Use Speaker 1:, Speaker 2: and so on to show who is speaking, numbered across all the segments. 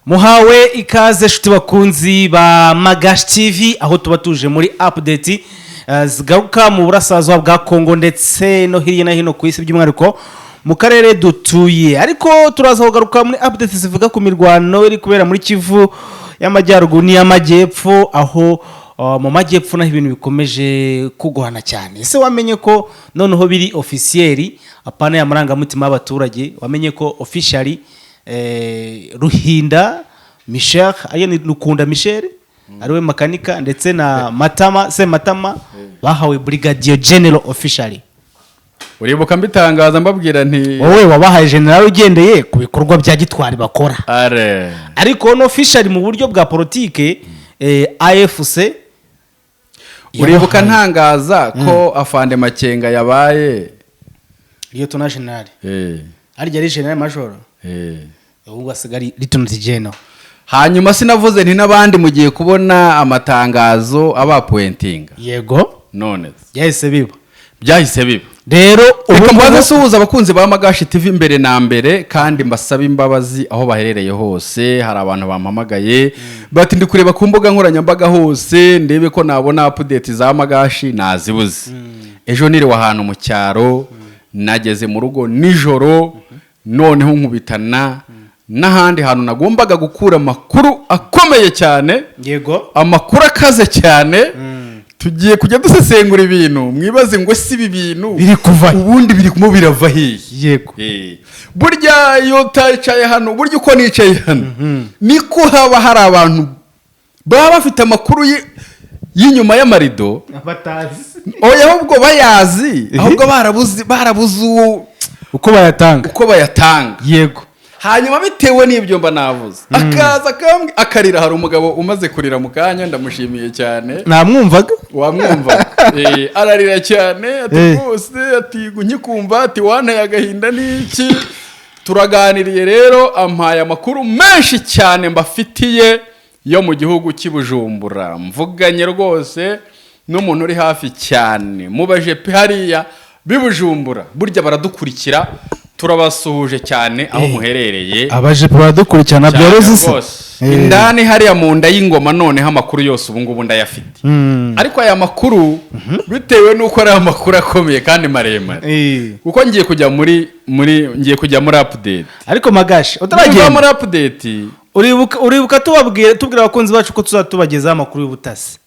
Speaker 1: muhawe ikaze shuti bakunzi ba Magash TV aho tuba tuje muri update zigaruka mu burasazwa bwa Kongo ndetse no hirya na hino ku isi by'umwihariko mu karere dutuye, ariko turaza kugaruka muri update zivuga ku mirwano iri kubera muri Kivu y'amajyaruguru n'iy'amajyepfo, aho mu majyepfo naho ibintu bikomeje kugwana cyane. Ese wamenye ko noneho biri officially apana ya marangamutima y'abaturage, wamenye ko officially Ruhinda Michel ayeni Rukunda Michel ariwe makanika ndetse na Matama bahawe Brigadier General officially.
Speaker 2: Uribuka mbitangaza mbabwira nti
Speaker 1: wowe wabahaye general ugendeye ku bikorwa bya gitwari bakora. Ariko no officially mu buryo bwa politike AFC.
Speaker 2: Uribuka ntangaza ko afande Makenga yabaye
Speaker 1: Lieutenant General. Ari yari General Major. Ubu asigari Lieutenant General.
Speaker 2: Hanyuma sinavuze nti nabandi mugiye kubona amatangazo abapointing.
Speaker 1: Yego.
Speaker 2: None
Speaker 1: byahise biba.
Speaker 2: Rero ubu mbaze suhuza abakunzi ba Magash TV mbere na mbere, kandi mbasaba imbabazi aho baherereye hose. Hari abantu bampamagaye bati ndi kureba ku mbuga nkoranyambaga hose ndebe ko nabona update za Magash nazibuze. Ejo niri wahantu mu cyaro, nageze mu rugo nijoro, noneho nkubitana n'ahandi hantu nagombaga gukura amakuru akomeye cyane.
Speaker 1: Yego.
Speaker 2: Amakuru akaze cyane. Tugiye kujya dusesengura ibintu, mwibaze ngo si ibi bintu
Speaker 1: biri kuva
Speaker 2: ubundi biri kumo birava hehe.
Speaker 1: Yego.
Speaker 2: Burya iyo tayicaye hano, burya uko nicaye hano niko haba hari abantu baba bafite amakuru y'inyuma y'amarido
Speaker 1: abatazi.
Speaker 2: Oya ahubwo bayazi, ahubwo barabuze
Speaker 1: uko bayatanga. Yego.
Speaker 2: Hanyuma bitewe n'ibyo mba navuze akaza akarira. Hari umugabo umaze kurira mu kanya, ndamushimiye cyane.
Speaker 1: Namwumvaga.
Speaker 2: Wamwumva? Ararira cyane ati bose ati nkikumva ati wantaye agahinda n'iki. Turaganiriye rero, ampaye amakuru menshi cyane mbafitiye yo mu gihugu cy'Ibujumbura. Mvuganye rwose n'umuntu uri hafi cyane mubaje pe hariya b'Ibujumbura, burya baradukurikira. Turabasuhuje cyane aho muherereye.
Speaker 1: Abaje baradukurikirana byoroze.
Speaker 2: Indani hariya mu nda y'ingoma noneho amakuru yose ubu ngubu ndayafite. Ariko aya makuru bitewe nuko ari amakuru akomeye kandi maremare. Uko ngiye kujya muri update.
Speaker 1: Ariko Magash utaragiye
Speaker 2: muri update,
Speaker 1: uribuka tubwira abakunzi bacu ko tuzatubagezaho amakuru y'ubutasi.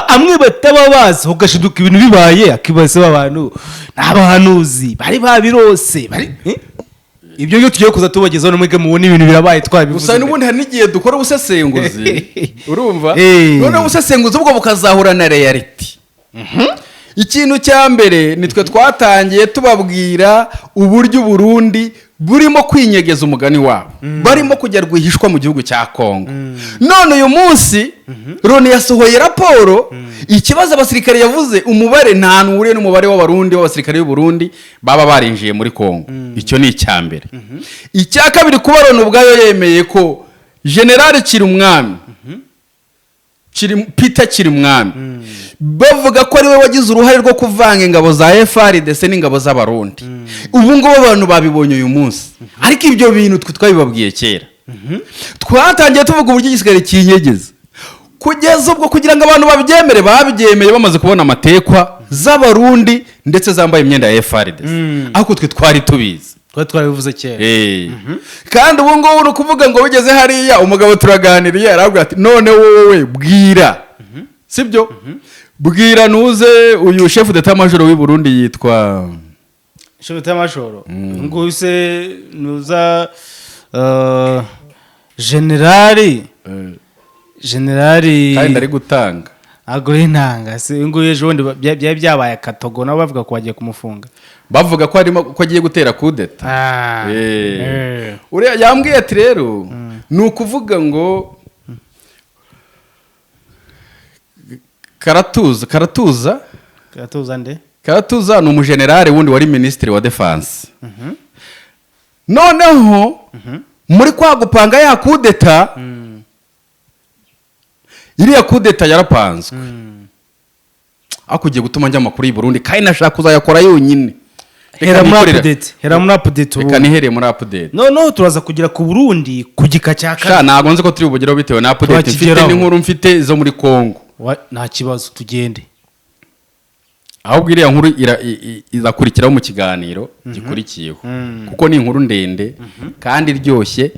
Speaker 1: Amwe bataba bazi ugashiduka ibintu bibaye akibase abantu n'abahanuzi bari babirose bari ibyo yo tugiye kuza tubagezaho no mwege mubona ibintu birabaye twabivuze.
Speaker 2: Gusa n'ubundi hari n'igihe dukora ubusesenguzi urumva none ubusesenguzi ubwo bukazahura na reality. Ikintu cya mbere nitwe twatangiye tubabwira uburyo Burundi burimo kwinyegeza umugani wabo, barimo kujya rwihishwa mu gihugu cya Kongo. None uyu munsi Loni yasohoye raporo, ikibazo abasirikare yavuze umubare nta n'ure n'umubare w'abarundi w'abasirikare b'u Burundi baba barinjiye muri Kongo. Icyo ni icya mbere. Icya kabiri, kuba Loni ubwayo yemeye ko General Kirimwami Peter Kirimwami bavuga ko ari we wagize uruhare rwo kuvanga ingabo za FARDC n'ingabo z'abarundi. Ubu ngo abantu babibonye uyu munsi, ariko ibyo bintu twabibabwiye kera. Twatangiye tuvuga uburyo igisigare kinyegeza, kugeza ubwo kugira ngo abantu babyemeye bamaze kubona amatekwa z'abarundi ndetse zambaye imyenda ya FARDC. Ariko twe twari tubizi,
Speaker 1: twarabivuze kera.
Speaker 2: Kandi ubu ngubu ni ukuvuga ngo ugeze hariya umugabo turaganiriye aravuga ati none wowe bwira, sibyo? Bwira nuze uyu chef d'état major w'i Burundi yitwa
Speaker 1: chef d'état major ngo se nuza generali
Speaker 2: kandi ari gutanga
Speaker 1: agore intanga se ngo ejo ndi byabaye akatogo nabo bavuga ko bagiye kumufunga,
Speaker 2: bavuga ko arimo ko agiye gutera kudeta. Uriya yambwiye ati rero ni ukuvuga ngo Karatuza
Speaker 1: nde?
Speaker 2: Karatuza ni umujenerali wundi wari ministre wa defense. Noneho muri kwa gupanga ya kudeta, iriya kudeta yarapanzwe. Akugiye gutuma njya makuru y'u Burundi kandi nashaka kuzayakora yonyine.
Speaker 1: hera muri update
Speaker 2: reka nihereye muri update
Speaker 1: no turaza kugira ku Burundi ku gika cya
Speaker 2: kane ntago nzi ko turi bugeraho bitewe na update mfite n'inkuru mfite zo muri Kongo
Speaker 1: nta kibazo tugende
Speaker 2: ahubwo iriya nkuru izakurikiraho mu kiganiro gikurikiyeho kuko ni inkuru ndende kandi iryoshye.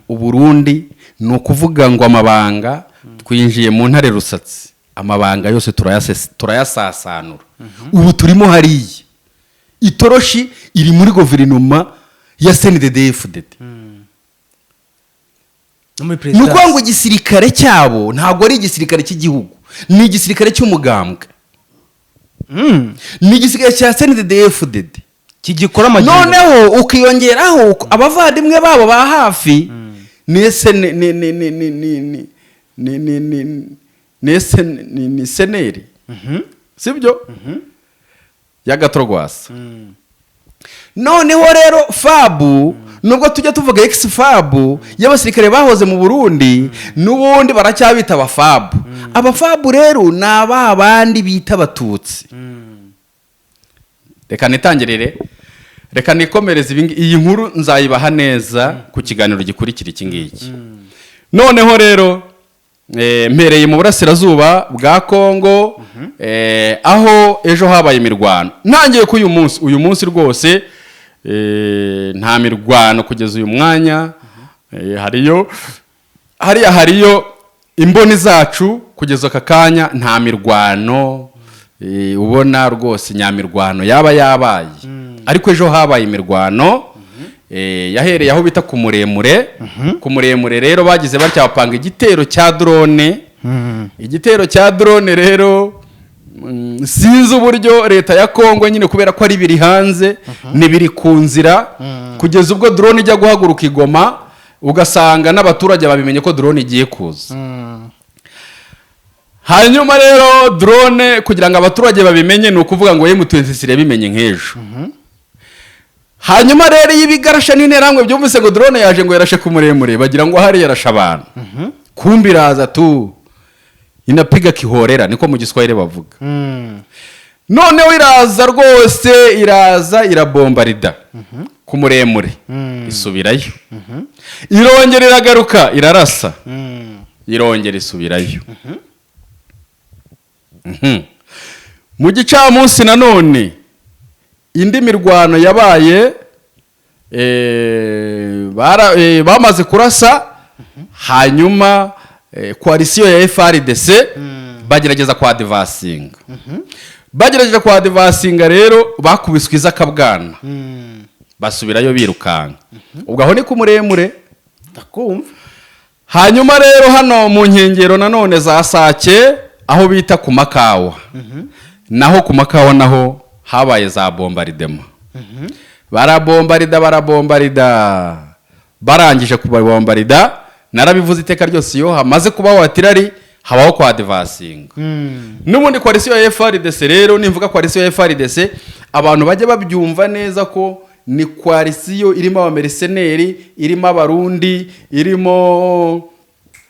Speaker 2: Uburundi ni ukuvuga ngo amabanga twinjiye mu ntare rusatsi, amabanga yose turayasasanura. Ubu turimo hariya itoroshi iri muri guverinoma ya CNDD-FDD. Ni ukuvuga ngo igisirikare cyabo ntabwo ari igisirikare cy'igihugu, ni igisirikare cy'umugambwe. Ni igisirikare cya CNDD-FDD
Speaker 1: kigikora amajyambere.
Speaker 2: Noneho ukiyongeraho abavandimwe babo ba hafi ni seneri, sibyo? Y'agatorwasa. Noneho rero fabu, nubwo tujya tuvuga ex fabu y'abasirikare bahoze mu Burundi, n'ubundi baracyabita abafabu. Abafabu rero ni abandi bita abatutsi. Reka nitangirire, reka nikomereze iyi nkuru nzayibaha neza ku kiganiro gikurikira iki ngiki. Noneho rero mpereye mu burasirazuba bwa Kongo, aho ejo habaye imirwano. Ntangiye ko uyu munsi rwose nta mirwano kugeza uyu mwanya. hariyo imboni zacu kugeza aka kanya nta mirwano ubona rwose nyamirwano yaba yabaye. Ariko ejo habaye imirwano yahereye aho bita ku muremure. Ku muremure rero bagize bacyapanga igitero cya drone. Igitero cya drone rero sinzi uburyo leta ya Kongo nyine kubera ko ari biri hanze nibiri ku nzira kugeza ubwo drone ijya guhaguruka Igoma ugasanga n'abaturage babimenye ko drone igiye kuza. Hanyuma rero drone kugira ngo abaturage babimenye ni ukuvuga ngo M23 bimenye nk'ejo. Hanyuma rero ibigarasha n'interangwe byumvise ngo drone yaje ngo yarashe ku muremure bagira ngo hari yarasha abantu. Kumbi iraza tu inapiga kihorera niko mu Giswahili bavuga. Noneho iraza rwose irabombarida ku muremure isubirayo. Irongera iragaruka irarasa. Irongera isubirayo. Mu gicamunsi nanone indi mirwano yabaye bamaze kurasa. Hanyuma koalisiyo ya FRDC bagerageza kwa divasinga. Bagerageje kwa divasinga rero bakubiswe izakabwana. Basubirayo birukanka. Ubwo aho ni ku muremure ndakumva. Hanyuma rero hano mu nkengero nanone za Sake aho bita ku Makawa. Naho ku Makawa naho habaye za bombardement. Barabombarida barangije kubabombarida. Narabivuze iteka ryose iyo hamaze kubaho watirari habaho kwa divasinga. N'ubundi koalisiyo ya FRDC rero nimvuga koalisiyo ya FRDC abantu bajye babyumva neza ko ni koalisiyo irimo abamerceneri, irimo abarundi, irimo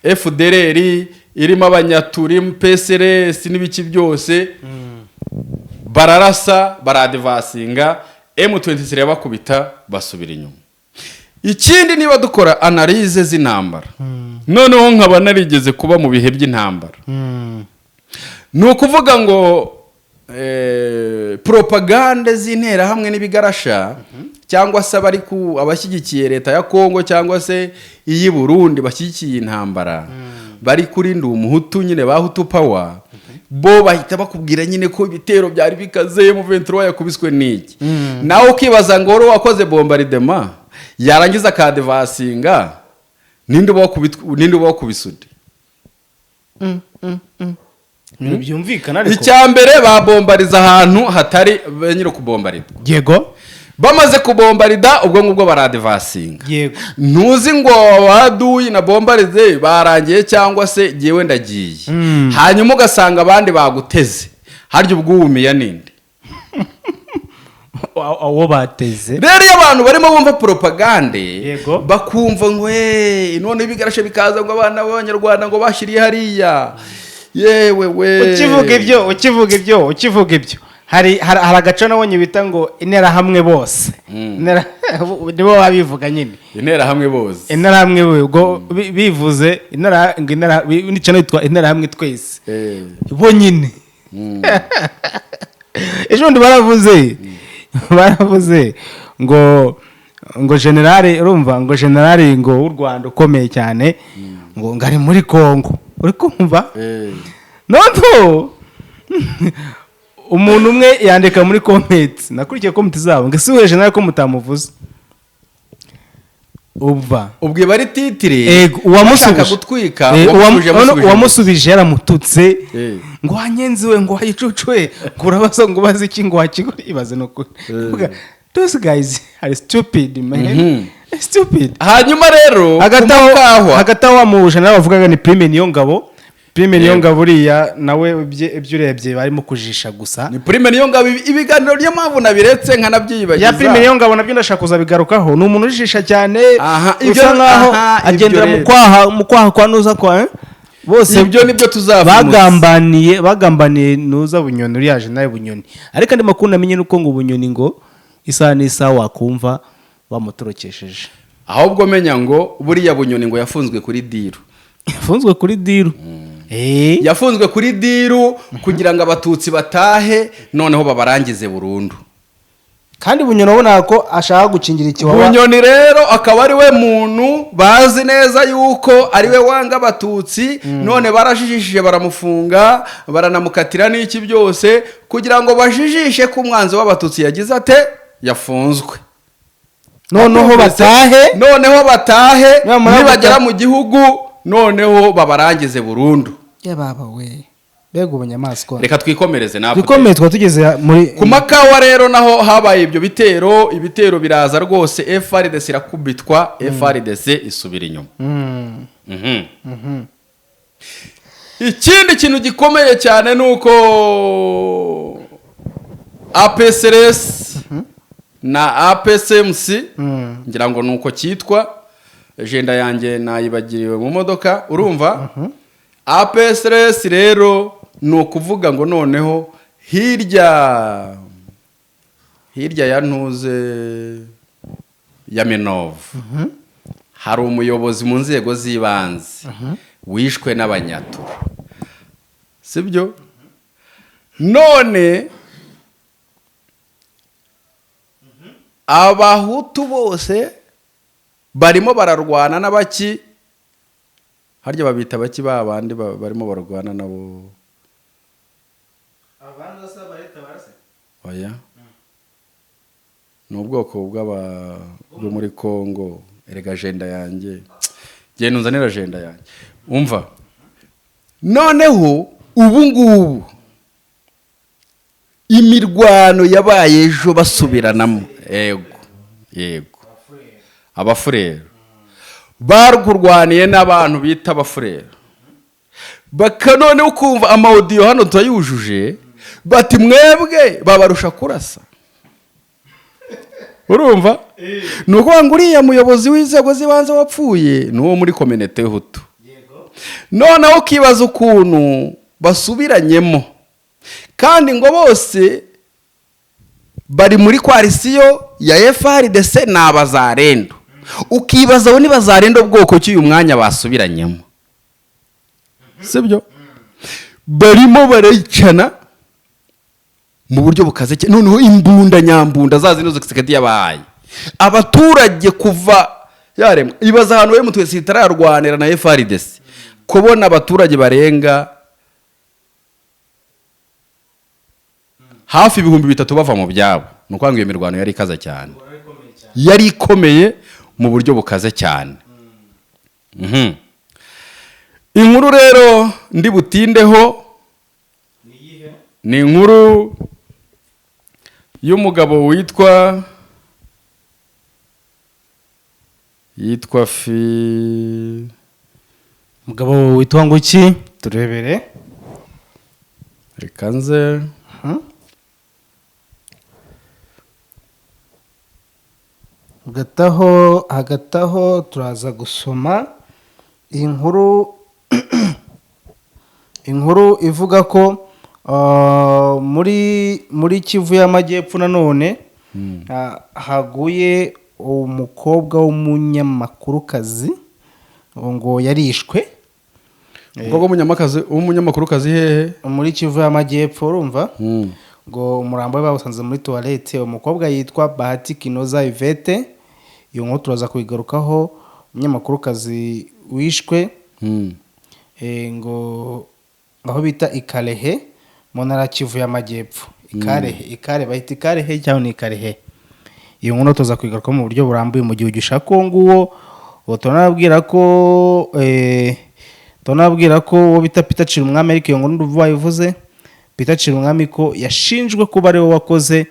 Speaker 2: FDLR, irimo abanyaturi, PSRS n'ibiki byose. Bararasa baradivasinga, M23 bakubita basubira inyuma. Ikindi niba dukora analyse z'intambara. Noneho nkaba narigeze kuba mu bihe by'intambara. Ni ukuvuga ngo propaganda z'intera hamwe n'ibigarasha cyangwa se abari ku abashyigikiye leta ya Kongo cyangwa se iyi Burundi bashyigikiye intambara bari kurinda umuhutu nyine ba Hutu power. Bo bahita bakubwira nyine ko ibitero byari bikaze mu 23 yakubiswe n'iki. Nawe ukibaza ngo ro wakoze bombardement yarangiza kadevasinga ninde bakubisude.
Speaker 1: Byumvikana ariko
Speaker 2: icyambere babombariza ahantu hatari nyiro kubombarida.
Speaker 1: Yego.
Speaker 2: Bamaze kubombarida ubwo ngubwo baradevasinga.
Speaker 1: Yego.
Speaker 2: Ntuzi ngo abaduyi na bombarize barangiye cyangwa se giye ndagiye. Hanyuma ugasanga abandi baguteze. Haryo ubwumiya ninde?
Speaker 1: Awo bateze.
Speaker 2: Rero abantu barimo bumva propaganda
Speaker 1: Yego.
Speaker 2: bakumva ngo none bigarashe bikaza ngo abana b'Abanyarwanda ngo bashiriye hariya. Yewe we.
Speaker 1: Ukivuga ibyo. hari agace nabonye bita ngo interahamwe bose nibo babivuga nyine
Speaker 2: interahamwe bose
Speaker 1: interahamwe ubwo bivuze n'icyo nitwa interahamwe twese bo nyine ejo bundi baravuze ngo generale urumva ngo generale ngo w'u Rwanda ukomeye cyane ngo ngari muri Kongo uri kumva noneho umuntu umwe yandika muri comment nakurikiye comment zabo ngo siwe generale ko mutamuvuze
Speaker 2: ubwo bari titire
Speaker 1: uwamusubije
Speaker 2: gutwika
Speaker 1: uwamusubije yaramututse ngo wanyenziwe ngo wayicucwe kurabaza ngo bazi iki ngo wakigura ibaze no kuvuga those guys are stupid man stupid.
Speaker 2: Hanyuma rero
Speaker 1: hagataho wamuje nawe bavugaga ni Prime niyo ngabo uriya nawe ibyo urebye barimo kujisha gusa
Speaker 2: ni Prime niyo ngabo ibiganiro niyo mpamvu nabiretse nkanabyibagiza
Speaker 1: ya Prime niyo ngabo nabyo ndashaka kuzabigarukaho ni umuntu ujisha cyane ibyo ngaho agendera mu kwaha kwa nuza kwa bose
Speaker 2: ibyo nibyo
Speaker 1: bagambaniye nuza bunyoni uri yaje nawe bunyoni ariko andi makuru namenye nuko ngo bunyoni ngo isaha n'isaha wakumva bamutorokesheje
Speaker 2: ahubwo menya ngo buriya bunyoni ngo yafunzwe kuri diru yafunzwe kuri diru kugira ngo abatutsi batahe noneho babarangize burundu
Speaker 1: kandi bunyoni ubona ko ashaka gukingira ikiwawa
Speaker 2: bunyoni rero akaba ari we muntu bazi neza yuko ari we wanga abatutsi none barajijishije baramufunga baranamukatira n'iki byose kugira ngo bajijishe ko umwanzi w'abatutsi yagize ate yafunzwe noneho batahe nibagera mu gihugu noneho babarangize burundu
Speaker 1: yababa we bega ubunyamaswa
Speaker 2: reka twikomereze nako
Speaker 1: dukomeye twatugeze muri
Speaker 2: ku makawa rero naho habaye ibyo ibitero biraza rwose FRDC irakubitwa FRDC isubira inyuma ikindi kintu gikomeye cyane nuko APCRS na APCMC ngira ngo nuko cyitwa agenda yanjye nayibagiriwe mu modoka urumva APCRS rero no kuvuga ngo noneho hirya ya ntuze ya Minova hari umuyobozi mu nzego z'ibanze wishwe n'abanyatura sibyo none abahutu bose barimo bararwana n'abaki harya babita baki babandi barimo bararwana nabo
Speaker 1: abantu basaba leta barase
Speaker 2: oya n'ubwoko bwo muri Kongo erega agenda yanjye genda unzanira agenda yanjye umva noneho ubu ngubu imirwano yabaye ejo basubiranamo yego abafurero barkurwaniye n'abantu bita abafurero bakanone ukumva amaudio hano tuyujuje bati mwebwe babarusha kurasa urumva nuko nguriya muyobozi w'inzego zibanze wapfuye nuwo muri community hutu none ukibaza ukuntu basubiranyemo kandi ngo bose bari muri coalition ya FRDC n'abazarendo ukibaza bo nibazarendo bwoko cy'uyu mwanya basubiranyemo sibyo barimo barayicana mu buryo bukaze cyane noneho imbunda nyambunda zazi nizo Tshekedi yabaye abaturage kuva yaremwe ibaza ahantu we mutwese itararwanira na FRDC kubona abaturage barenga hafi 3,000 bava mu byabo nuko ngo iyo mirwano yari ikaza cyane yari ikomeye mu buryo bukaze cyane inkuru rero ndi butindeho ni inkuru y'umugabo witwa
Speaker 1: umugabo witwa ngo iki turebere
Speaker 2: reka nze
Speaker 1: hagataho turaza gusoma iyi nkuru ivuga ko muri Kivu y'Amajyepfo nanone haguye umukobwa w'umunyamakurukazi ngo yarishwe.
Speaker 2: Umukobwa w'umunyamakurukazi hehe?
Speaker 1: Muri Kivu y'Amajyepfo urumva ngo umurambo we bawusanze muri toilette. Umukobwa yitwa Bahati Kinoza Ifite. Iyo nkuru turaza kuyigarukaho. Umunyamakurukazi wishwe ngo aho bita Ikarehe mu ntara Kivu y'Amajyepfo. Ikare bahita Ikarehe cyangwa ni Ikarehe. Iyo nkuru tuza kuyigarukaho mu buryo burambuye mu gihugu cya Kongo. Uwo tunabwira ko uwo bita Peter Chirumwami, ariko iyo nkuru nduva yivuze Peter Chirumwami ko yashinjwe kuba ari we wakoze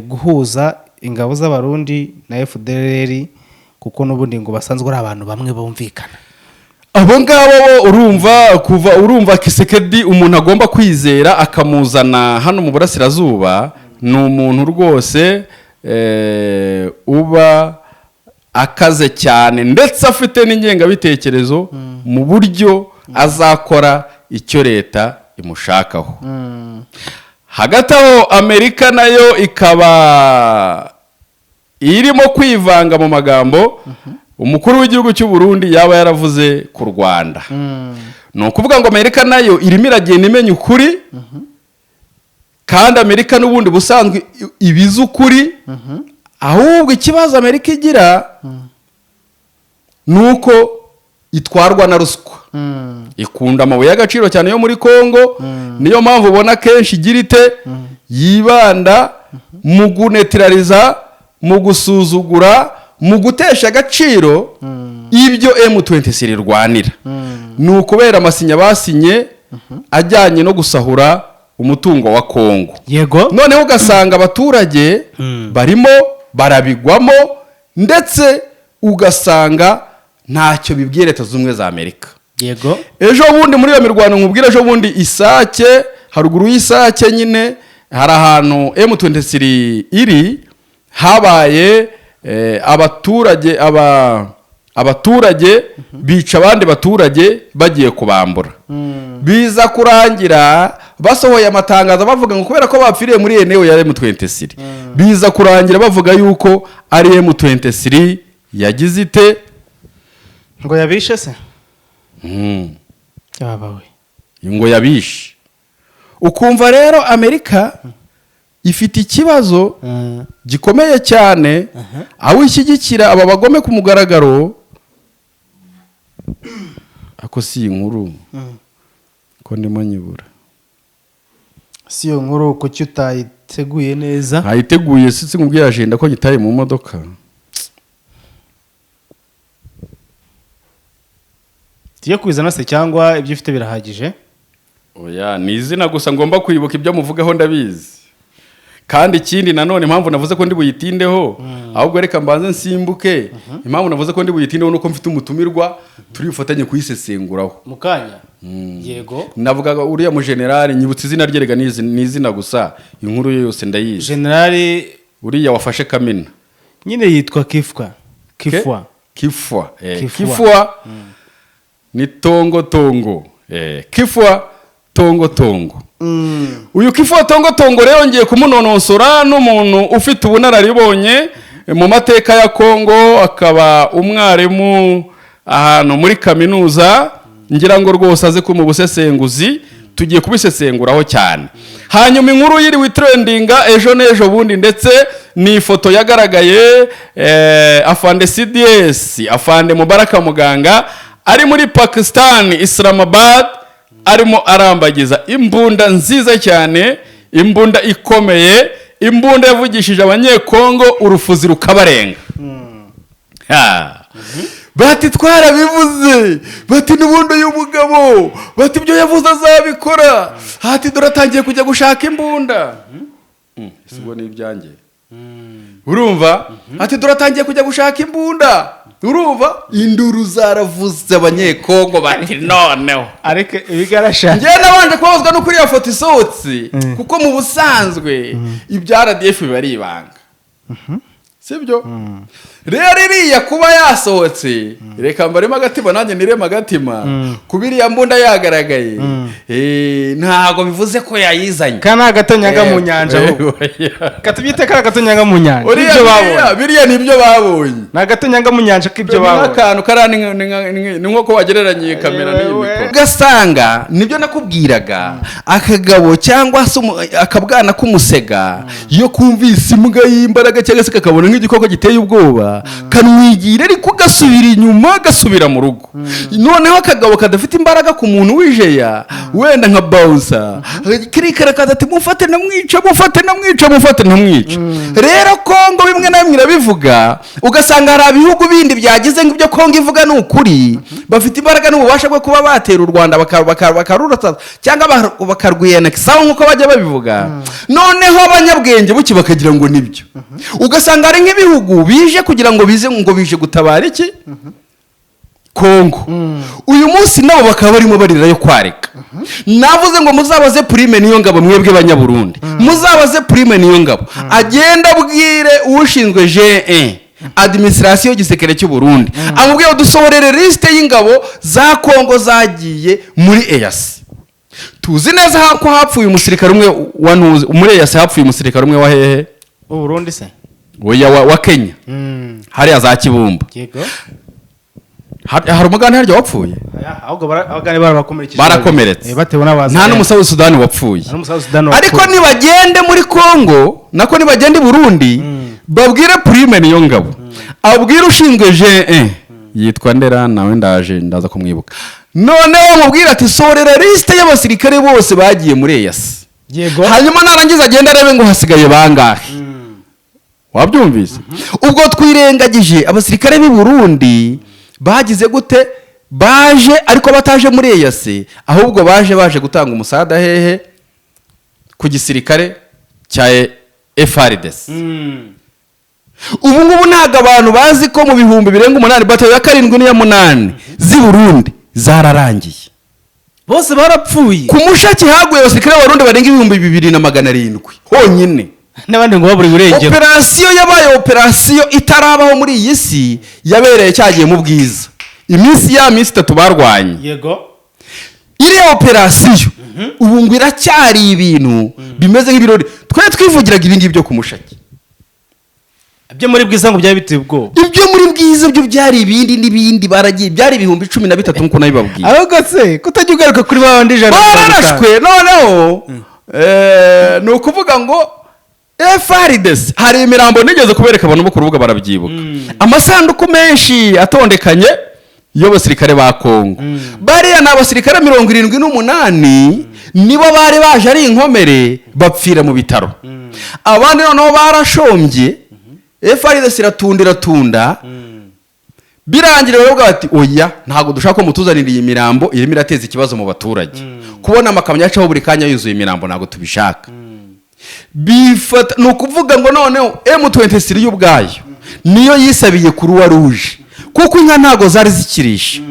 Speaker 1: guhuza ingabo z'abarundi na FDLR, kuko n'ubundi ngo basanzwe ari abantu bamwe bumvikana.
Speaker 2: Abo ngabo urumva Tshekedi umuntu agomba kwizera akamuzana hano mu burasirazuba, ni umuntu rwose uba akaze cyane ndetse afite n'ingengabitekerezo mu buryo azakora icyo leta imushakaho. Hagati aho Amerika nayo ikaba irimo kwivanga mu magambo umukuru w'igihugu cy'u Burundi yaba yaravuze ku Rwanda. Ni ukuvuga ngo Amerika nayo irimo iragenda imenya ukuri, kandi Amerika n'ubundi busanzwe ibiza ukuri, ahubwo ikibazo Amerika igira nuko itwarwa na ruswa. Ikunda amabuye y'agaciro cyane yo muri Kongo, niyo mpamvu ubona kenshi igira ite yibanda mu gunetraliza, mu gusuzugura, mu gutesha agaciro ibyo M23 irwanira. Ni ukubera amasinya basinye ajyanye no gusahura umutungo wa Kongo.
Speaker 1: Yego.
Speaker 2: Noneho ugasanga abaturage barimo barabigwamo, ndetse ugasanga ntacyo bibwiye Leta z'Ubumwe za Amerika.
Speaker 1: Yego.
Speaker 2: Ejo bundi muri iyo mirwano nkubwira, ejo bundi Isake, haruguru y'Isake nyine hari ahantu M23 iri, habaye abaturage bica abandi baturage bagiye kubambura. Biza kurangira basohoye amatangazo bavuga ngo kubera ko bapfiriye muri eneo ya M23. Biza kurangira bavuga yuko ari M23 yagize ite
Speaker 1: ngo yabishe se. Yabawe
Speaker 2: ngo yabishe. Ukumva rero Amerika ifite ikibazo gikomeye cyane, aho ishyigikira aba bagome ku mugaragaro. Ako si inkuru ko ndimo nyibura,
Speaker 1: si iyo nkuru ko cyutayiteguye neza.
Speaker 2: Hayiteguye sitse nkubwira agenda ko gitaye mu modoka.
Speaker 1: Tiye kwizana se cyangwa ibyo ufite birahagije?
Speaker 2: Oya, ni izina gusa ngomba kwibuka ibyo muvugaho ndabizi. Kandi ikindi nanone impamvu navuze ko ndi buyitindeho, ahubwo reka mbanze nsimbuke. Impamvu navuze ko ndi buyitindeho nuko mfite umutumirwa turi bufatanye kuyisesenguraho
Speaker 1: mukanya. Yego.
Speaker 2: Navugaga uriya mu general, nyibutse izina ryerega ni izina gusa, inkuru yose ndayizi.
Speaker 1: General
Speaker 2: uriya wafashe Kamena
Speaker 1: nyine yitwa KIFWA.
Speaker 2: KIFWA ni tongo. KIFWA tongo. Uyu KIFWA tongo rero ngiye kumunonosora n'umuntu ufite ubunararibonye mu mateka ya Kongo, akaba umwarimu ahantu muri kaminuza. Ngira ngo rwose aze ko mu busesenguzi tugiye kubisesenguraho cyane. Hanyuma inkuru yiri trendinga ejo n'ejo bundi, ndetse ni ifoto yagaragaye afande CDS, afande Mubaraka Muganga ari muri Pakistan, Islamabad, arimo arambagiza imbunda nziza cyane, imbunda ikomeye, imbunda yavugishije abanyekongo urufuzi rukabarenga. Bati twarabivuze, bati n'ubundi y'umugabo, bati ibyo yavuze azabikora, hati duratangiye kujya gushaka imbunda. Sibo ni ibyanjye. Urumva? Ati duratangiye kujya gushaka imbunda. Urumva? Induru zaravuze abanyekongo bati noneho.
Speaker 1: Ariko ibigarasha.
Speaker 2: Ngiye nabanje kubazwa no kuri ya foto isohotse, kuko mu busanzwe ibya RDF bari ibanga. Sibyo? rero iriya kuba yasohotse reka mbaremo agatima nanjye nirema agatima kuba iriya mbunda yagaragaye ntabwo bivuze ko yayizanye
Speaker 1: kana agatonyanga mu nyanja katubyite kara agatonyanga mu nyanja ibyo babonye
Speaker 2: biriya nibyo babonye
Speaker 1: na agatonyanga mu nyanja k'ibyo babonye
Speaker 2: n'akantu karani ni nko ko wagereranye kamera n'imikoro gasanga nibyo nakubwiraga akagabo cyangwa se akabwana k'umusega iyo kumvise imbwa y'imbaraga cyangwa se kakabona nk'igikoko giteye ubwoba kanwigira ariko gasubira inyuma gasubira mu rugo noneho akagabo kadafite imbaraga ku muntu wijeya wenda nka bawusa kirikara ati mufate namwica rero Kongo bimwe na bimwe irabivuga ugasanga hari ibihugu bindi byagize nk'ibyo Kongo ivuga ni ukuri bafite imbaraga n'ububasha bwo kuba batera u Rwanda bakarurata cyangwa bakarwiyanekisa nk'uko bajya babivuga noneho abanyabwenge buki bakagira ngo nibyo ugasanga hari nk'ibihugu bije kugira ngo bije gutabara iki Kongo uyu munsi nabo bakaba barimo barira yo kwareka navuze ngo muzabaze prime niyo ngabo mwebwe banyaburundi muzabaze prime niyo ngabo agenda abwire ushinzwe Gen administration y'igisekere cy'u Burundi amubwiye dusohorere liste y'ingabo za Kongo zagiye muri AFC tuzi neza ko hapfuye umusirikare umwe muri AFC hapfuye umusirikare umwe wa hehe
Speaker 1: u Burundi se
Speaker 2: wa Kenya hariya za Kibumba yego hari umugani haryo wapfuye
Speaker 1: ahubwo abagani
Speaker 2: barakomeretse nta n'umusaza Sudani wapfuye ariko nibagende muri Kongo nako nibagende i Burundi babwire prime niyo ngabo abwire ushinzwe Gen yitwa Ndera nawe ndaza kumwibuka noneho mubwire ati sorera liste y'abasirikare bose bagiye muri AFC hanyuma narangiza agenda arebe ngo hasigaye bangahe wabyumvise ubwo twirengagije abasirikare b'i Burundi bagize gute baje ariko bataje muri AFC ahubwo baje gutanga umusada hehe ku gisirikare cya FARDC ubu ngubu ntago abantu bazi ko mu bihumbi birenga 8 bato ya 7 n'iya 8 z'i Burundi zararangiye
Speaker 1: bose barapfuye
Speaker 2: ku Mushaki haguye abasirikare b'Abarundi barenga 2700 honyine
Speaker 1: n'abandi ngo baburi burengero
Speaker 2: operation yabaye operation itarabaho muri iyi si yabereye cyagiye mu Bwiza iminsi 3 barwanye
Speaker 1: yego
Speaker 2: iri operation ubu ngo iracyari ibintu bimeze nk'ibirori twe twivugiraga ibingi byo ku Mushaki
Speaker 1: ibyo muri Bwiza ngo byari biteye ubwo
Speaker 2: ibyo muri Bwiza byo byari ibindi n'ibindi baragiye byari 13,000 nkuko nabibabwiye
Speaker 1: ahubwo se kutajya ugaruka kuri babandi ijana
Speaker 2: barashwe noneho ni ukuvuga ngo FARDC hari imirambo nigeze kubereka abantu bo ku rubuga barabyibuka amasanduku menshi atondekanye y'abasirikare ba Kongo bariya n'abasirikare 78 nibo bari baje ari inkomere bapfira mu bitaro abandi noneho barashombye FARDC iratunda birangira rero bati oya ntago dushaka ko mutuzanira iyi mirambo irimo irateza ikibazo mu baturage kubona amakamyo yacaho buri kanya yuzuye imirambo ntago tubishaka bifata no kuvuga ngo noneho M23 y'ubwayo niyo yisabiye Croix Rouge kuko inka ntago zari zikirisha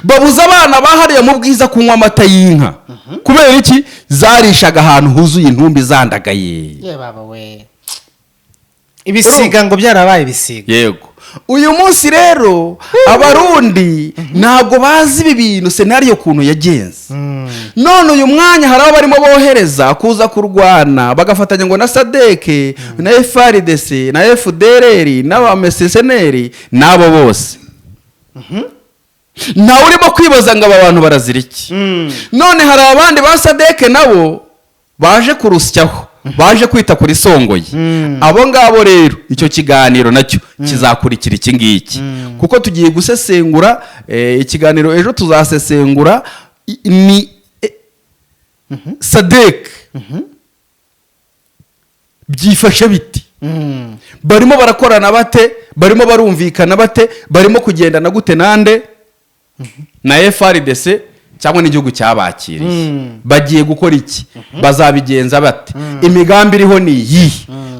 Speaker 2: babuza abana bahariye mu Bwiza kunywa amata y'inka kubera iki zarishaga ahantu huzuye intumbi zandagaye
Speaker 1: baba we ibisiga ngo byarabaye ibisiga
Speaker 2: yego uyu munsi rero Abarundi ntabwo bazi ibi bintu scenario kuntu yagenze none uyu mwanya hari abo barimo bohereza kuza kurwana bagafatanya ngo na Sadeke na FARDC na FDLR n'abameseseneri nabo bose nawe urimo kwibaza ngo aba bantu barazira iki none hari abandi ba Sadeke nabo baje kurusyaho baje kwita kuri songoye abo ngabo rero icyo kiganiro nacyo kizakurikira iki ngiki kuko tugiye gusesengura ikiganiro ejo tuzasesengura ni Sadek byifashe biti barimo barakorana bate barimo barumvikana bate barimo kugendana gute nande na FARDC cyangwa n'igihugu cyabakiriye bagiye gukora iki bazabigenza bate imigambi iriho ni iyi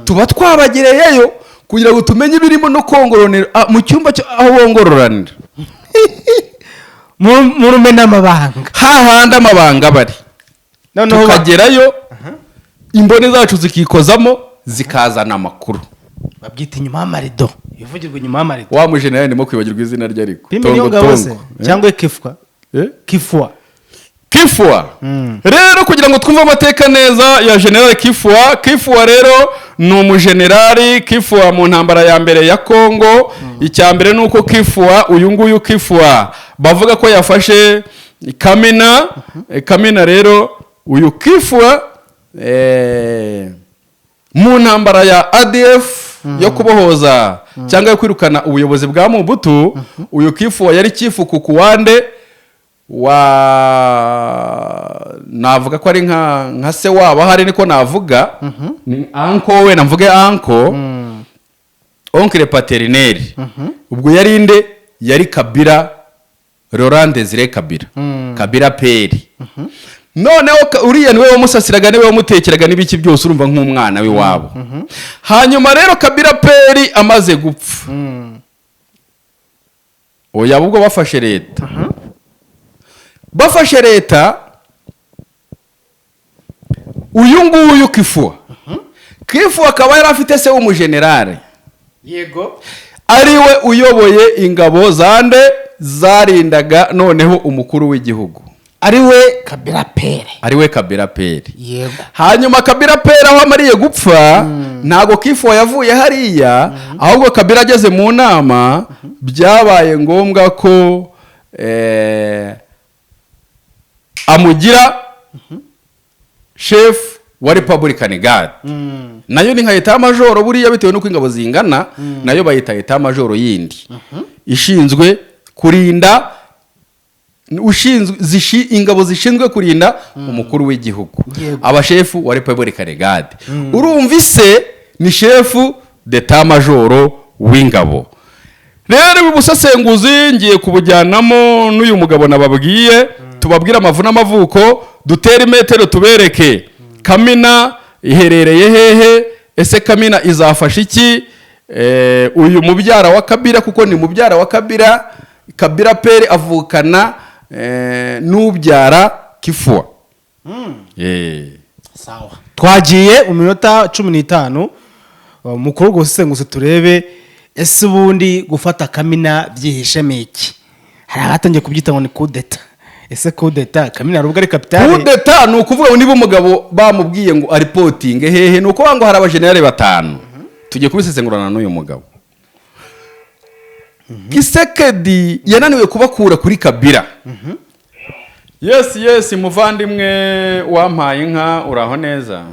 Speaker 2: tuba twabagereyeyo kugira ngo tumenye ibirimo no kongoronera mu cyumba aho bongororanira
Speaker 1: mu rumena amabanga
Speaker 2: hahandi amabanga bari tukagerayo imboni zacu zikikozamo zikazana amakuru
Speaker 1: babyita inyuma y'amarido bivugirwa inyuma y'amarido
Speaker 2: wa mujenerali ndimo kwibagirwa izina rye ariko
Speaker 1: Tongo cyangwa KIFWA KIFWA
Speaker 2: KIFWA rero kugira ngo twumve amateka neza ya General KIFWA. KIFWA rero ni umujenerali KIFWA mu ntambara ya mbere ya Kongo. Icya mbere ni uko KIFWA uyu nguyu KIFWA bavuga ko yafashe Kamina. Kamina rero uyu KIFWA mu ntambara ya ADF yo kubohoza cyangwa yo kwirukana ubuyobozi bwa Mobutu. Uyu KIFWA yari chifu kukuwande navuga ko ari nka se wabo hari niko navuga ni anko we namvuge anko oncle paternel ubwo yari inde yari Kabila Laurent Desire Kabila Kabila peri noneho uriya niwe wamusasiraga niwe wamutekeraga n'ibiki byose urumva nk'umwana we wabo. Hanyuma rero Kabila peri amaze gupfa oya ubwo bafashe leta uyu nguyu KIFWA akaba yari afite se w'umujenerali
Speaker 1: yego
Speaker 2: ariwe uyoboye ingabo zande zarindaga noneho umukuru w'igihugu
Speaker 1: ariwe Kabila peri
Speaker 2: yego. Hanyuma Kabila peri aho amariye gupfa ntago KIFWA yavuye hariya ahubwo Kabila ageze mu nama byabaye ngombwa ko amugira chef wa Republican Guard. Nayo ni nka etat major buriya bitewe nuko ingabo zingana nayo bayita etat major yindi ishinzwe kurinda ingabo zishinzwe kurinda umukuru w'igihugu aba chef wa Republican Guard. Urumva ise ni chef d'etat major w'ingabo. Rero ubusesenguzi ngiye kubujyanamo n'uyu mugabo nababwiye tubabwira amavu n'amavuko dutera imetero tubereke Kamina iherereye hehe ese Kamina izafasha iki uyu mubyara wa Kabila kuko ni mubyara wa Kabila peri avukana n'ubyara KIFWA.
Speaker 1: Sawa twagiye mu minota 15 mukuru gusesenguza turebe ese ubundi gufata Kamina byihishe meki hari abatangiye kubyita ngo ni kudeta. Ese kudeta Kamina rubwo ari kapitale
Speaker 2: kudeta ni ukuvuga niba umugabo bamubwiye ngo aripoting hehe nuko bango hari abajenerali batanu tugiye kubisesengurana n'uyu mugabo. Tshekedi yananiwe kubakura kuri Kabila. Yes muvandimwe wampaye inka uraho neza.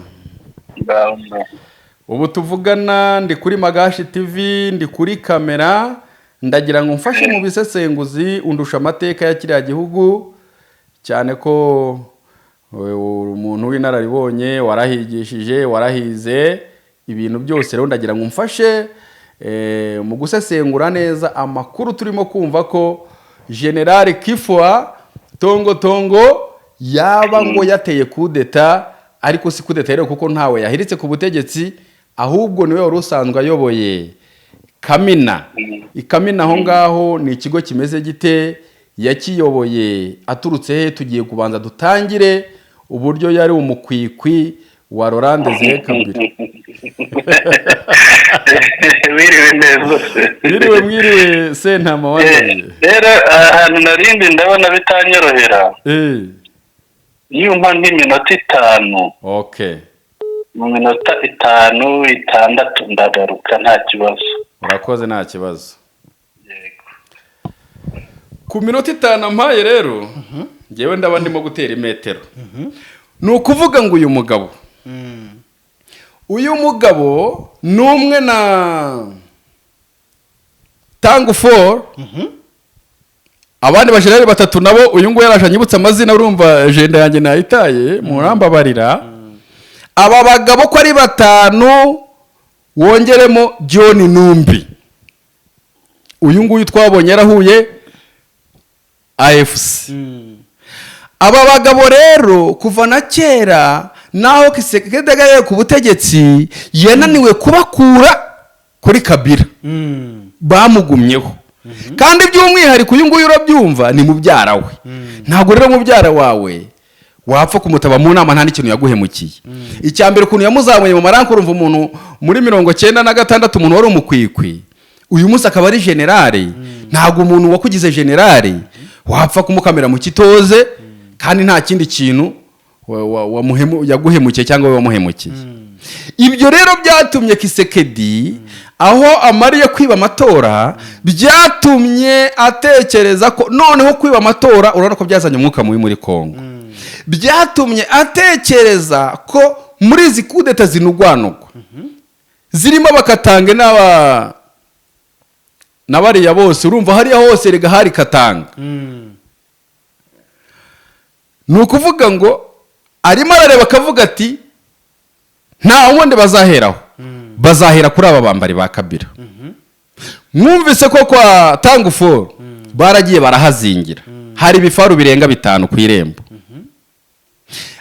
Speaker 2: Ubu tuvugana ndi kuri Magashi TV ndi kuri kamera ndagira ngo mfashe mu bisesenguzi undusha amateka ya kiriya gihugu cyane ko umuntu w'inararibonye warahigishije warahize ibintu byose rero ndagira ngo mfashe mu gusesengura neza amakuru turimo kumva ko General KIFWA Tongo yaba ngo yateye kudeta ariko si kudeta rero kuko ntawe yahiritse ku butegetsi ahubwo niwe wari usanzwe ayoboye Kamina. Ikamina aho ngaho ni ikigo kimeze gite yakiyoboye aturutse he tugiye kubanza dutangire uburyo yari umukwikwi wa Laurent Desire Kabila. Mwiriwe sentama wanjye.
Speaker 3: Rero ahantu narindi ndabona bitanyorohera. Iyo umpa nk'iminota 5.
Speaker 2: Okay.
Speaker 3: Mu minota 5 6 ndagaruka nta kibazo.
Speaker 2: Urakoze nta kibazo. Yego. Ku minota 5 mpaye rero ngewe ndaba ndimo gutera imetero. Ni ukuvuga ngo uyu mugabo numwe na Tango 4 abandi bajenerali batatu nabo uyu ngo yarashanyibutsa amazina urumva agenda yanjye nayitaye murambabarira. Aba bagabo ko ari 5 wongeremo John Numbi uyu nguyu twabonye yarahuye AFC. Aba bagabo rero kuva na kera naho Tshekedi agaye ku butegetsi yananiwe kubakura kuri Kabila. Bamugumyeho. Kandi by'umwihariko uyu nguyu urabyumva ni mubyara we. Ntago rero mubyara wawe wapfa kumutaba mu nama nta n'ikintu yaguhemukiye. Icya mbere ukuntu yamuzamuye mu maranko, urumva umuntu muri 96 umuntu wari umukwikwi uyu munsi akaba ari generale. Ntabwo umuntu wakugize generale wapfa kumukamera mu kitoze kandi nta kindi kintu yaguhemukiye cyangwa wamuhemukiye. Ibyo rero byatumye Tshekedi aho amariye kwiba amatora, byatumye atekereza ko noneho kwiba amatora urabona ko byazanye umwuka mubi muri Kongo. Byatumye atekereza ko muri izi kudeta zinugwanugwa zirimo bakatange n'abariya bose, urumva hariya hose rega hari Katanga. Ni ukuvuga ngo arimo arareba akavuga ati nta wundi bazaheraho, bazahera kuri aba bambari ba Kabila. Mwumvise ko kwa Tanguforo baragiye barahazingira, hari ibifaru birenga 5 ku irembo,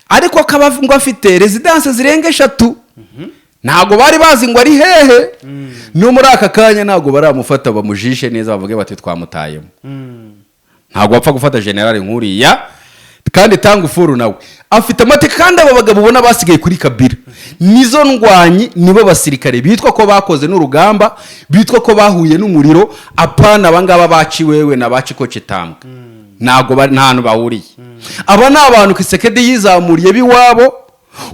Speaker 2: ariko akaba ngo afite residence zirenga 3. Ntago bari bazi ngo ari hehe. No muri aka kanya ntago baramufata bamujishe neza bavuge bati twamutayemo. Ntago bapfa gufata general nkuriya, kandi Tangufuru nawe afite amateka, kandi aba bagabo ubona basigaye kuri Kabila nizo ndwanyi, nibo basirikare bitwa ko bakoze n'urugamba, bitwa ko bahuye n'umuriro. Apana abangaba baciwewe na baciko Chitambwe, ntago ntantu bahuriye. Aba ni abantu Tshekedi yizamuriye biwabo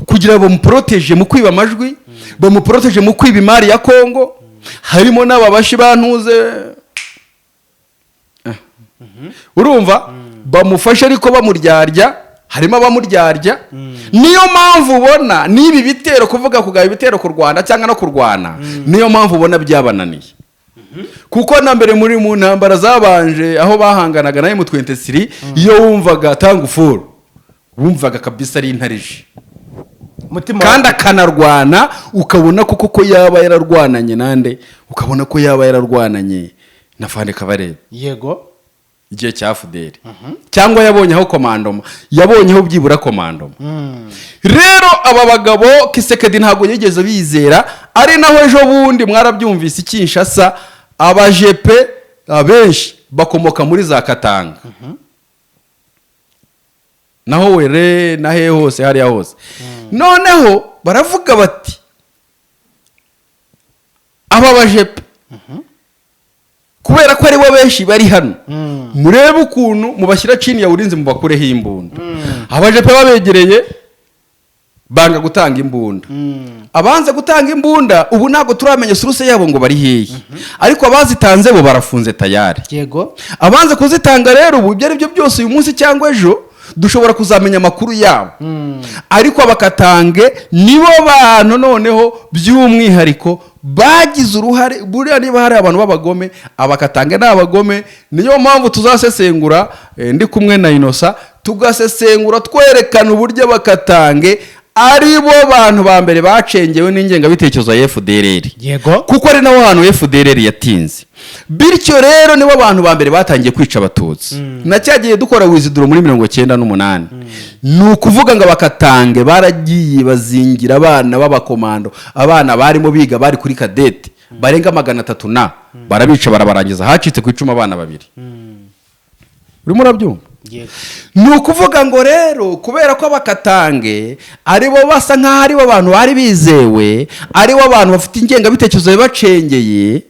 Speaker 2: kugira ngo bamuproteje mu kwiba amajwi, bamuproteje mu kwiba imari ya Kongo. Harimo n'ababashi bantuze, urumva bamufashe ariko bamuryarya, harimo abamuryarya. Niyo mpamvu ubona nibi bitero kuvuga kugaba ibitero ku Rwanda cyangwa no kurwana, niyo mpamvu ubona byabananiye. Kuko na mbere muri mu ntambara zabanje aho bahanganaga na M23, iyo wumvaga Tangufuru wumvaga kabisa ari intarije, kandi akanarwana ukabona ko yaba yararwananye nande, ukabona ko yaba yararwananye na Fande Kabarebe.
Speaker 1: Yego,
Speaker 2: igihe cya FDL cyangwa yabonyeho komandoma, yabonyeho byibura komandoma. Rero aba bagabo Tshekedi ntago yigeze bizera, ari naho ejo bundi mwarabyumvise Kinshasa abajepe abenshi bakomoka muri za Katanga. Naho were nahe hose hariya hose. Noneho baravuga bati aba bajepe kubera ko ari bo benshi bari hano, murebe ukuntu mubashyira chini ya urinzi mubakureho imbunda. Abajepe babegereye banga gutanga imbunda. Abanze gutanga imbunda ubu ntago turamenye suruse yabo ngo bari hehe, ariko abazitanze bo barafunze tayari.
Speaker 1: Yego,
Speaker 2: abanze kuzitanga rero ubu ibyo ari byo byose uyu munsi cyangwa ejo dushobora kuzamenya amakuru yabo. Ariko abakatange nibo bantu noneho by'umwihariko bagize uruhare. Buriya niba hari abantu b'abagome, abakatange n'abagome. Niyo mpamvu tuzasesengura ndi kumwe na Inosa, tugasesengura twerekana uburyo abakatange ari bo bantu ba mbere bacengewe n'ingenga bitekerezo ya FDLR.
Speaker 1: Yego,
Speaker 2: kuko ari naho hantu FDLR yatinze. Bityo rero nibo bantu ba mbere batangiye kwica abatutsi. Nacyagiye dukora wiziduro muri 98. Nukuvuga ngo abakatange baragiye bazingira abana b'abakomando, abana barimo biga bari kuri kadete barenga 300 na barabica barabarangiza, hacitse ku 10 abana 2. Urimo urabyumva? Nukuvuga ngo rero kubera ko abakatange aribo basa nkaho aribo abantu bari bizewe, aribo abantu bafite ingenga bitekerezo bacengeye,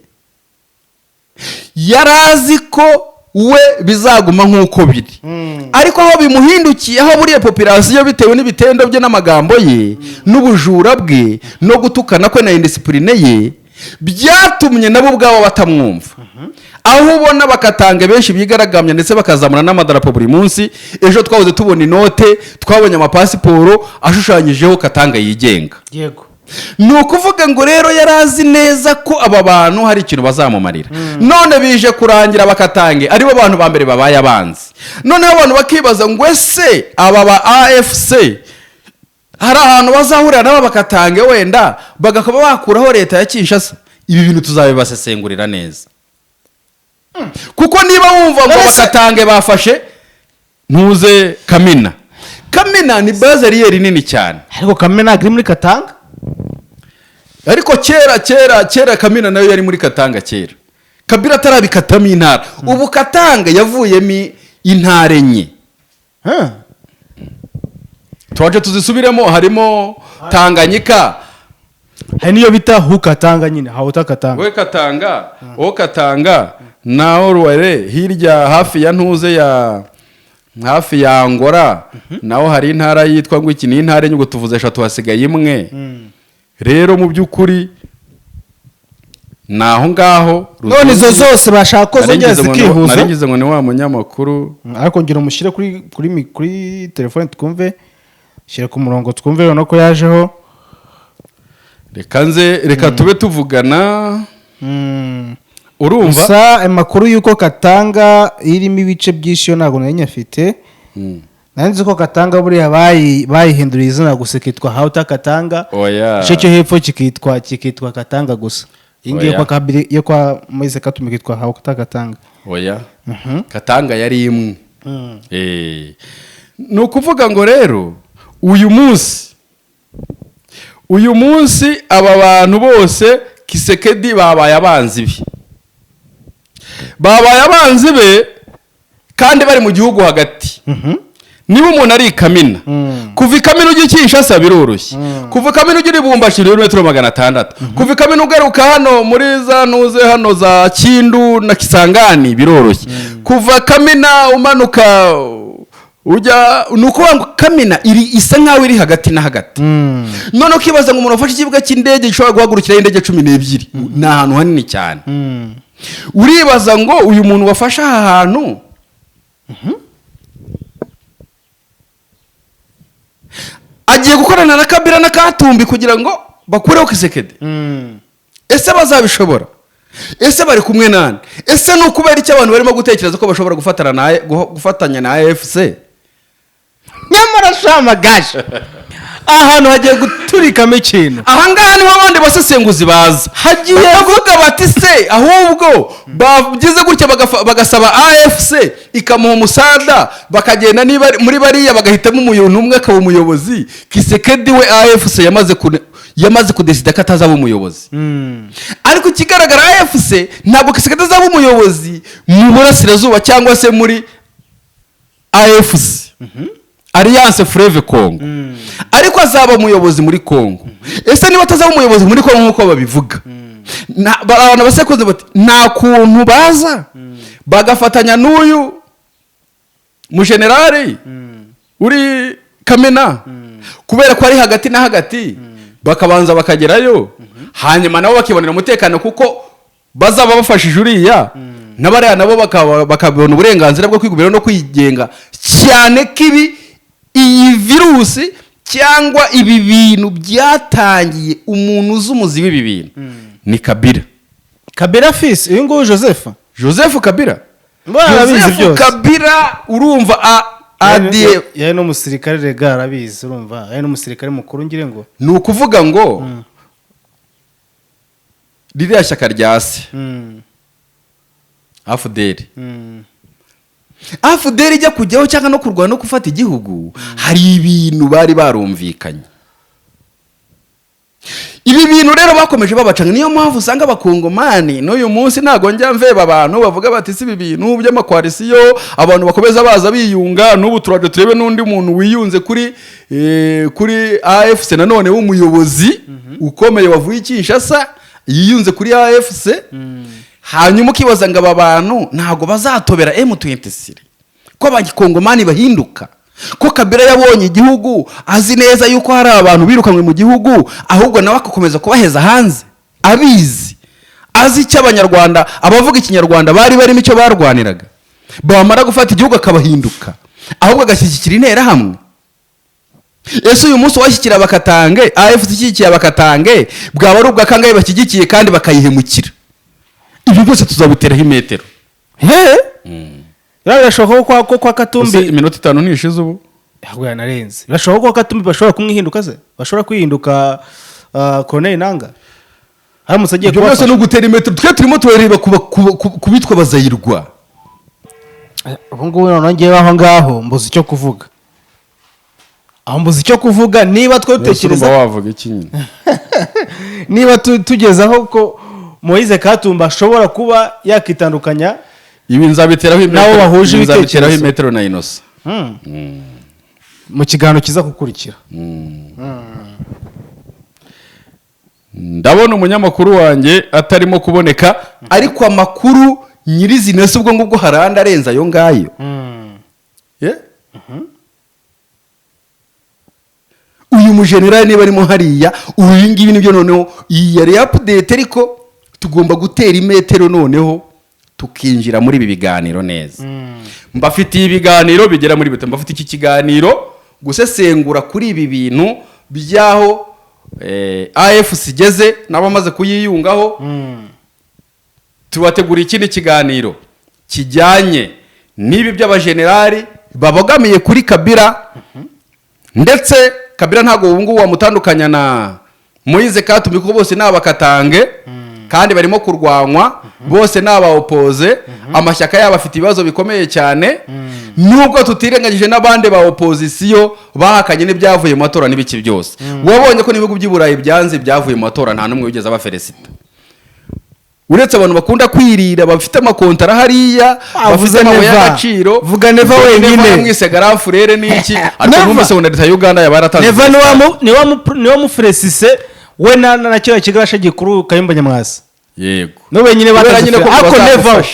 Speaker 2: yarazi ko we bizaguma nk'uko biri. Ariko aho bimuhindukiye, aho buriye population bitewe n'ibitendo bye n'amagambo ye n'ubujura bwe no gutukana kwe na indiscipline ye, byatumye nabo ubwabo batamwumva. Aho ubona bakatange benshi bigaragamya ndetse bakazamura n'amadarapo buri munsi. Ejo twahoze tubona inote, twabonye amapasiporo ashushanyijeho Katanga yigenga.
Speaker 1: Yego,
Speaker 2: nukuvuga ngo rero yarazi neza ko aba bantu hari ikintu bazamumarira. None bije kurangira bakatange aribo bantu ba mbere babaye abanzi. None abantu bakibaza ngo ese aba ba AFC hari ahantu bazahurira nabo bakatange wenda bagakaba bakuraho leta ya Kinshasa. Ibi bintu tuzabibasesengurira neza. Kuko niba wumva ngo bakatange bafashe ntuze Kamina. Kamina ni bazariyeri nini cyane.
Speaker 1: Ariko Kamina agiri muri Katanga.
Speaker 2: Ariko kera Kamina nayo yari muri Katanga kera. Kabila atarabikatamo intara. Ubu Katanga yavuyemo intara enye. twaje tuzisubiremo harimo Tanganyika,
Speaker 1: hari niyo bita hukatanga nyine hawutakatanga
Speaker 2: we Katanga o Katanga na Orwere hirya hafi ya ntuze ya hafi ya Angora naho hari intara yitwa ngo iki ni intara nyugo tuvuze eshatu hasigaye imwe. Rero mu by'ukuri naho ngaho
Speaker 1: none izo zose bashaka ko zongera zikihuza.
Speaker 2: naringize ngo ni wa munyamakuru
Speaker 1: ariko ngira umushyire kuri telefone twumve, shyira ku murongo twumve no ko yajeho.
Speaker 2: reka tube tuvugana. Urumva
Speaker 1: gusa amakuru y'uko Katanga irimo ibice byinshi yo ntabwo nari nyafite. Nanzi ko Katanga buriya bayihinduriye izina gusa kitwa Hauta Katanga. Igice cyo hepfo kikitwa Katanga gusa. Ingiye kwa kabiri yo kwa Moise Katumbi kitwa Hauta Katanga.
Speaker 2: Katanga yari imwe. Ni ukuvuga ngo rero uyu munsi aba bantu bose Tshekedi babaye abanzi be kandi bari mu gihugu hagati. Niba umuntu ari Kamina kuva Kamina ujya Kinshasa biroroshye, kuva Kamina ujya Lubumbashi metero 600, kuva Kamina ugaruka hano muri za ntuze hano za Kindu na Kisangani biroroshye, kuva Kamina umanuka ujya nuko wangu Kamina isa nkaho iri hagati na hagati. None ukibaza ngo umuntu afashe ikibuga cy'indege gishobora guhagurukira indege 12 ni ahantu hanini cyane. Uribaza ngo uyu muntu wafashe aha hantu agiye gukorana na Kabila na Katumbi kugira ngo bakureho Tshekedi. Ese bazabishobora? Ese bari kumwe nande? Ese no kubera iki abantu barimo gutekereza ko bashobora gufatanya na AFC?
Speaker 1: Nyamara shamagaje ahantu hagiye guturikamo ikintu.
Speaker 2: Ahangaha niho abandi basesenguzi baza hagiye bavuga bati se ahubwo bagize gutya bagasaba AFC ikamuha umusada bakagenda niba muri bariya bagahitamo umuntu umwe akaba umuyobozi. Tshekedi we AFC yamaze kudesida ko atazaba umuyobozi. Ariko ikigaragara AFC ntabwo Tshekedi azaba umuyobozi mu burasirazuba cyangwa se muri AFC Alliance Fleuve Congo. Ariko azaba umuyobozi muri Congo. Ese niba atazaba umuyobozi muri Congo nkuko babivuga, abantu basekoze bati nta kuntu baza bagafatanya n'uyu mu generali uri Kamena kubera ko ari hagati na hagati, bakabanza bakagerayo hanyuma nabo bakibonera umutekano kuko bazaba bafashije uriya n'abariya nabo bakabona uburenganzira bwo kwigubira no kwigenga cyane kibi. Iyi virusi cyangwa ibi bintu byatangiye umuntu uzumuzi w'ibi bintu ni Kabila
Speaker 1: fils uyu nguyu Joseph
Speaker 2: Kabila.
Speaker 1: Joseph
Speaker 2: Kabila urumva
Speaker 1: yaje no musirikare rega arabizi, urumva yaje no musirikare mukuru ngire ngo
Speaker 2: ni ukuvuga ngo ririya shyaka rya se AFDL ijya kujyaho cyangwa no kurwana no gufata igihugu, hari ibintu bari barumvikanye. Ibi bintu rero bakomeje babacanga, niyo mpamvu usanga abakongomani n'uyu munsi ntago njya mveba abantu bavuga bati si ibi bintu by'amakwarisiyo abantu bakomeza baza biyunga. N'ubu turaje turebe n'undi muntu wiyunze kuri AFC nanone w'umuyobozi ukomeye wavuye Kinshasa yiyunze kuri AFC. Hanyuma ukibaza ngo aba bantu ntago bazatobera M23 ko abakongomani bahinduka, ko Kabila yabonye igihugu azi neza yuko hari abantu birukanwe mu gihugu, ahubwo nawe akakomeza kubaheza hanze azi icyo abanyarwanda abavuga ikinyarwanda bari barimo icyo barwaniraga, bamara gufata igihugu akabahinduka ahubwo agashyigikira intera hamwe. Ese uyu munsi washyikira bakatange AFC ishyigikiye bakatange bwaba ari ubwakangaye bashyigikiye kandi bakayihemukira. Ibi byose tuzabuteraho imetero.
Speaker 1: Birashoboka ko kwa Katumbi
Speaker 2: iminota 5 ntishize ubu.
Speaker 1: Ahubwo yanarenze. Birashoboka ko Katumbi bashobora kumwihinduka se? Bashobora kwihinduka Corneille Nanga. Haramutse agiye
Speaker 2: kuba byose no gutera imetero. Twe turimo turareba kubitwa bazayirwa.
Speaker 1: Ubu ngubu none ngiye aho ngaho mbuze icyo kuvuga. Aho mbuze icyo kuvuga niba twotekereza
Speaker 2: wavuga iki nyine.
Speaker 1: Niba tugezaho ko Moise Katumbi ashobora kuba yakitandukanya
Speaker 2: ibi nzabiteraho
Speaker 1: imetero, nabo bahuje ibitekerezo
Speaker 2: imetero na Inosa.
Speaker 1: mu kiganiro kiza gukurikira.
Speaker 2: Ndabona umunyamakuru wanjye atarimo kuboneka, ariko amakuru nyirizina se ubwo ngubwo haranda arenza ayo ngayo. Uyu mujenerali niba arimo hariya, uyu ngibi nibyo noneho iyi yari update, ariko tugomba gutera imetero noneho tukinjira muri ibi biganiro neza. Mbafitiye ibiganiro bigera muri bitatu. Mbafite iki kiganiro gusesengura kuri ibi bintu byaho AFC igeze n'abamaze kuyiyungaho. Tubategura ikindi kiganiro kijyanye n'ibi by'abajenerali babogamiye kuri Kabila, ndetse Kabila ntago ubu ngubu wamutandukanya na Moise Katumbi kuko bose n'abakatange kandi barimo kurwanywa, bose n'abaopoze. Amashyaka yabo afite ibibazo bikomeye cyane, nubwo tutirengagije n'abandi ba opposition bahakanye n'ibyavuye mu matora n'ibiki byose. Wabonye ko n'ibihugu by'Iburayi byanze byavuye mu matora, nta numwe wigeze abafelicita, uretse abantu bakunda kwirira bafite amakontara hariya, bafite amabuye y'agaciro.
Speaker 1: Vuga Neva wenyine
Speaker 2: mwise garafurere n'iki, ariko numvise ngo leta y'Uganda yabaratanze.
Speaker 1: Neva niwa mufelicise we na kira kigasha gikuru Kayumba Nyamwasa.
Speaker 2: Yego,
Speaker 1: no wenyine batanze, ariko Neva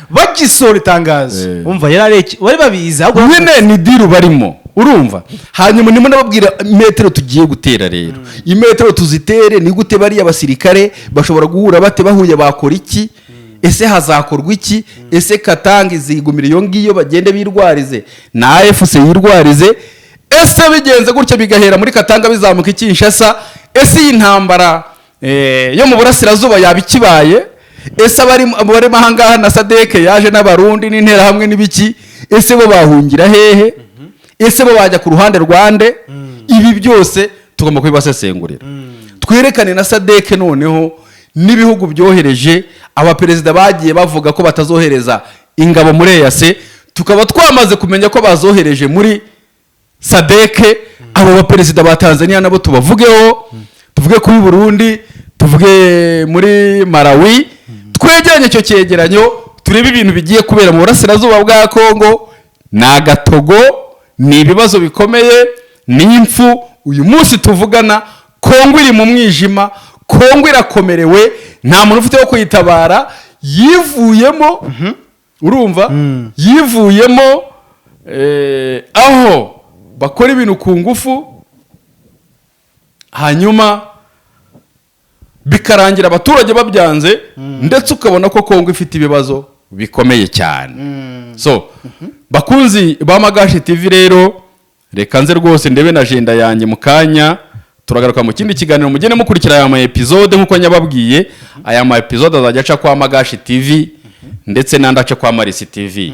Speaker 1: bagisora itangazo. Umva yarareke wari babizi, ahubwo
Speaker 2: nyine ni diru barimo, urumva. Hanyuma nimo nababwira metero tugiye gutera rero. Imetero tuzitere ni gute bari abasirikare bashobora guhura bate, bahuye bakora iki, ese hazakorwa iki, ese Katanga izigumira iyo ngiyo bagende birwarize na AFC yirwarize, ese bigenze gutya bigahera muri Katanga bizamuka Kinshasa, ese iyi ntambara yo mu burasirazuba yabikibaye, ese abari mahangaha na Sadeke yaje n'abarundi n'intera hamwe n'ibiki, ese bo bahungira hehe, ese bo bajya ku ruhande rwande. Ibi byose tugomba kubibasesengurira, twerekane na Sadeke noneho n'ibihugu byohereje abaperezida bagiye bavuga ko batazohereza ingabo muri AFC, tukaba twamaze kumenya ko bazohereje muri Sadeke. Abo baperezida ba Tanzania nabo tubavugeho, tuvuge kuri Burundi, tuvuge muri Malawi, twegeranye icyo cyegeranyo, turebe ibintu bigiye kubera mu burasirazuba bwa Kongo. Na Gatogo ni ibibazo bikomeye, ni impfu. Uyu munsi tuvugana Kongo iri mu mwijima, Kongo irakomerewe, nta muntu ufite wo kuyitabara, yivuyemo. Urumva, yivuyemo aho bakora ibintu ku ngufu, hanyuma bikarangira abaturage babyanze, ndetse ukabona ko Kongo ifite ibibazo bikomeye cyane. So bakunzi ba Magashi TV rero, reka nze rwose ndebe na agenda yanjye mu kanya, turagaruka mu kindi kiganiro. Mugene mukurikira aya ma episode nkuko nyababwiye. Aya ma episode azajya aca kwa Magashi TV ndetse n'andi aca kwa Marisi TV.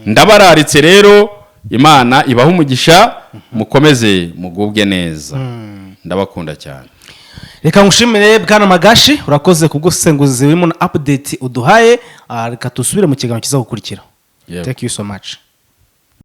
Speaker 2: Ndabararitse rero, Imana ibaha umugisha, mukomeze mugubwe neza. Ndabakunda cyane.
Speaker 1: Reka ngushimire bwana Magashi, urakoze kugusenguzi urimo na update uduhaye. Reka tusubire mu kiganiro kiza gukurikira. Thank you so much.